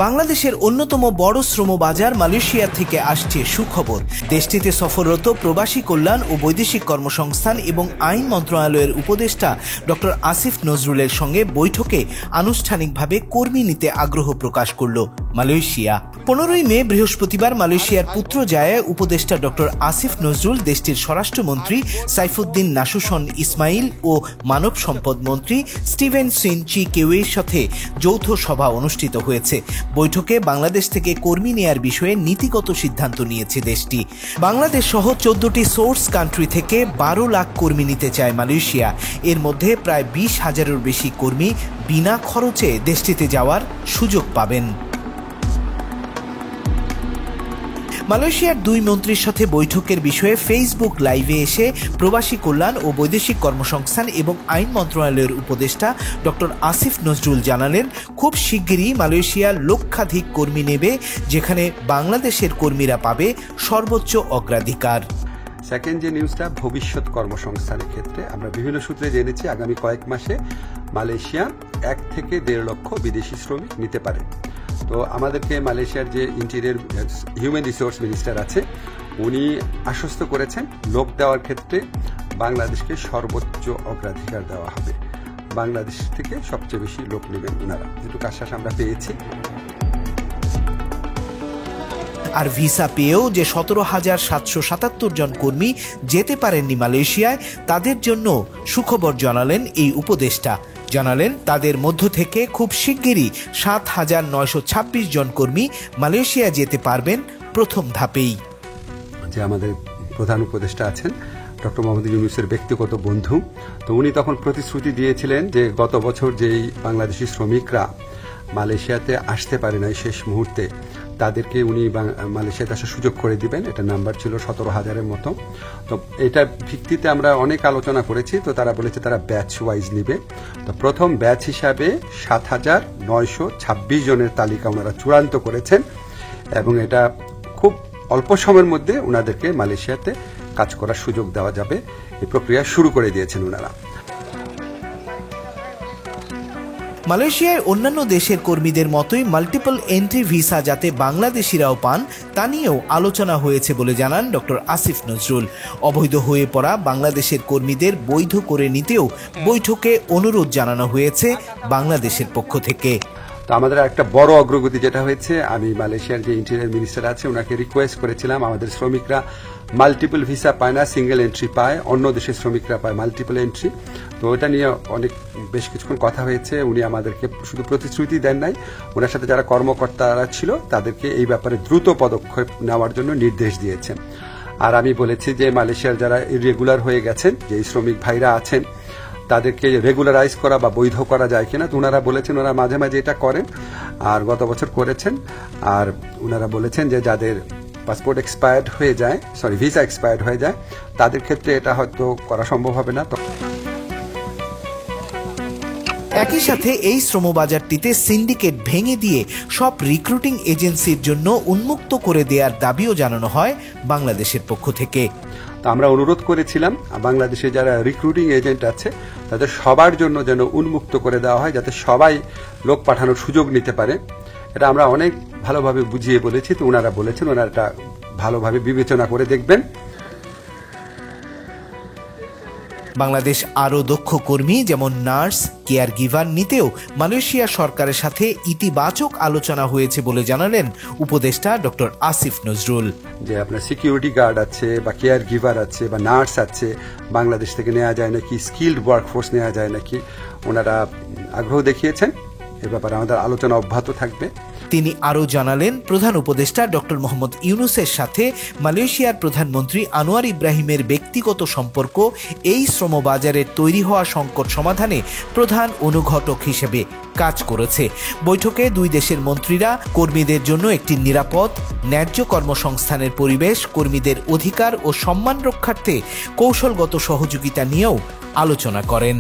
বাংলাদেশের অন্যতম বড় শ্রমবাজার মালয়েশিয়া থেকে আসছে সুখবর। দেশটিতে সফররত প্রবাসী কল্যাণ ও বৈদেশিক কর্মসংস্থান এবং আইন মন্ত্রণালয়ের উপদেষ্টা ডক্টর আসিফ নজরুলের সঙ্গে বৈঠকে আনুষ্ঠানিকভাবে কর্মী নিতে আগ্রহ প্রকাশ করল মালয়েশিয়া। 15 মে বৃহস্পতিবার মালয়েশিয়ার পুত্রজায়ায় উপদেষ্টা ডক্টর আসিফ নজরুল, দেশটির স্বরাষ্ট্রমন্ত্রী সাইফুদ্দিন নাসুসন ইসমাইল ও মানব সম্পদ মন্ত্রী স্টিভেন সিন চি কেওয়ের সাথে যৌথ সভা অনুষ্ঠিত হয়েছে। বৈঠকে বাংলাদেশ থেকে কর্মী নেয়ার বিষয়ে নীতিগত সিদ্ধান্ত নিয়েছে দেশটি। বাংলাদেশ সহ 14টি সোর্স কান্ট্রি থেকে 12 লাখ কর্মী নিতে চায় মালয়েশিয়া। এর মধ্যে প্রায় 20,000-এর বেশি কর্মী বিনা খরচে দেশটিতে যাওয়ার সুযোগ পাবেন। মালয়েশিয়ার 2 মন্ত্রীর সাথে বৈঠকের বিষয়ে ফেসবুক লাইভে এসে প্রবাসী কল্যাণ ও বৈদেশিক কর্মসংস্থান এবং আইন মন্ত্রণালয়ের উপদেষ্টা ডক্টর আসিফ নজরুল জানালেন, খুব শিগগিরই মালয়েশিয়া লক্ষাধিক কর্মী নেবে, যেখানে বাংলাদেশের কর্মীরা পাবে সর্বোচ্চ অগ্রাধিকার। সেকেন্ড যে নিউজটা, ভবিষ্যৎ কর্মসংস্থানের ক্ষেত্রে আমরা বিভিন্ন সূত্রে জেনেছি আগামী কয়েক মাসে মালয়েশিয়া 1 থেকে 1.5 লক্ষ বিদেশি শ্রমিক নিতে পারে। তো আমাদেরকে মালয়েশিয়ার যে ইন্টেরিয়র হিউম্যান রিসোর্স মিনিস্টার আছে, উনি আশ্বস্ত করেছেন লোক দেওয়ার ক্ষেত্রে বাংলাদেশকে সর্বোচ্চ অগ্রাধিকার দেওয়া হবে। বাংলাদেশ থেকে সবচেয়ে বেশি লোক নেবেন ওনারা, যেটুকু আশ্বাস আমরা পেয়েছি। আর ভিসা পেয়েও যে 17,777 জন কর্মী যেতে পারেননি মালয়েশিয়ায়, তাদের জন্য সুখবর জানালেন এই উপদেষ্টা। জানালেন, তাদের মধ্য থেকে খুব শিগগিরই 7,926 জন কর্মী মালয়েশিয়া যেতে পারবেন প্রথম ধাপেই। যে আমাদের প্রধান উপদেষ্টা আছেন ডক্টর মোহাম্মদ ইউনূসের ব্যক্তিগত বন্ধু, তো উনি তখন প্রতিশ্রুতি দিয়েছিলেন যে গত বছর যেই বাংলাদেশি শ্রমিকরা মালয়েশিয়াতে আসতে পারে নাই শেষ মুহূর্তে, তাদেরকে উনি মালয়েশিয়াতে আসার সুযোগ করে দিবেন। এটা নাম্বার ছিল 17,000-এর মতো। তো এটার ভিত্তিতে আমরা অনেক আলোচনা করেছি। তো তারা বলেছে তারা ব্যাচ ওয়াইজ নিবে। তো প্রথম ব্যাচ হিসাবে 7,926 জনের তালিকা ওনারা চূড়ান্ত করেছেন এবং এটা খুব অল্প সময়ের মধ্যে ওনাদেরকে মালয়েশিয়াতে কাজ করার সুযোগ দেওয়া যাবে, এই প্রক্রিয়া শুরু করে দিয়েছেন ওনারা। মালয়েশিয়ায় অন্যান্য দেশের কর্মীদের মতোই মাল্টিপল এন্ট্রি ভিসা যাতে বাংলাদেশিরাও পান, তা নিয়েও আলোচনা হয়েছে বলে জানান ডক্টর আসিফ নজরুল। অবৈধ হয়ে পড়া বাংলাদেশের কর্মীদের বৈধ করে নিতেও বৈঠকে অনুরোধ জানানো হয়েছে বাংলাদেশের পক্ষ থেকে। তো আমাদের একটা বড় অগ্রগতি যেটা হয়েছে, আমি মালয়েশিয়ার যে ইন্টেরিয়র মিনিস্টার আছে ওনাকে রিকোয়েস্ট করেছিলাম, আমাদের শ্রমিকরা মাল্টিপল ভিসা পায় না, সিঙ্গেল এন্ট্রি পায়, অন্য দেশের শ্রমিকরা পায় মাল্টিপল এন্ট্রি। তো ওটা নিয়ে বেশ কিছুক্ষণ কথা হয়েছে। উনি আমাদেরকে শুধু প্রতিশ্রুতি দেন নাই, ওনার সাথে যারা কর্মকর্তারা ছিল তাদেরকে এই ব্যাপারে দ্রুত পদক্ষেপ নেওয়ার জন্য নির্দেশ দিয়েছেন। আর আমি বলেছি যে মালয়েশিয়ার যারা ইরেগুলার হয়ে গেছেন, যে শ্রমিক ভাইরা আছেন, তাদেরকে রেগুলারাইজ করা বা বৈধ করা যায় কিনা। তো ওনারা বলেছেন ওনারা মাঝে মাঝে এটা করেন, আর গত বছর করেছেন। আর ওনারা বলেছেন যে যাদের পাসপোর্ট এক্সপায়ার্ড হয়ে যায়, ভিসা এক্সপায়ার্ড হয়ে যায়, তাদের ক্ষেত্রে এটা হয়তো করা সম্ভব হবে না। একই সাথে এই শ্রমবাজারটিতে সিন্ডিকেট ভেঙে দিয়ে সব রিক্রুটিং এজেন্সির জন্য উন্মুক্ত করে দেওয়ার দাবিও জানানো হয় বাংলাদেশের পক্ষ থেকে। আমরা অনুরোধ করেছিলাম বাংলাদেশে যারা রিক্রুটিং এজেন্ট আছে তাদের সবার জন্য যেন উন্মুক্ত করে দেওয়া হয়, যাতে সবাই লোক পাঠানোর সুযোগ নিতে পারে। এটা আমরা অনেক ভালোভাবে বুঝিয়ে বলেছি। তো ওনারা বলেছেন ওনারা এটা ভালোভাবে বিবেচনা করে দেখবেন। বাংলাদেশ আরও দক্ষ কর্মী যেমন নার্স, কেয়ার গিভার নিতেও মালয়েশিয়া সরকারের সাথে ইতিবাচক আলোচনা হয়েছে বলে জানালেন উপদেষ্টা ডক্টর আসিফ নজরুল। যে আপনার সিকিউরিটি গার্ড আছে বা কেয়ার গিভার আছে বা নার্স আছে, বাংলাদেশ থেকে নেওয়া যায় নাকি, স্কিল্ড ওয়ার্কফোর্স নেওয়া যায় নাকি, ওনারা আগ্রহ দেখিয়েছেন। এ ব্যাপারে আমাদের আলোচনা অব্যাহত থাকবে। তিনি আরও জানালেন, প্রধান উপদেষ্টা ডক্টর মোহাম্মদ ইউনূসের সাথে মালয়েশিয়ার প্রধানমন্ত্রী আনোয়ার ইব্রাহিমের ব্যক্তিগত সম্পর্ক এই শ্রমবাজারের তৈরি হওয়া সংকট সমাধানে প্রধান অনুঘটক হিসেবে কাজ করেছে। বৈঠকে 2 দেশের মন্ত্রীরা কর্মীদের জন্য একটি নিরাপদ, ন্যায্য কর্মসংস্থানের পরিবেশ, কর্মীদের অধিকার ও সম্মান রক্ষার্থে কৌশলগত সহযোগিতা নিয়েও আলোচনা করেন।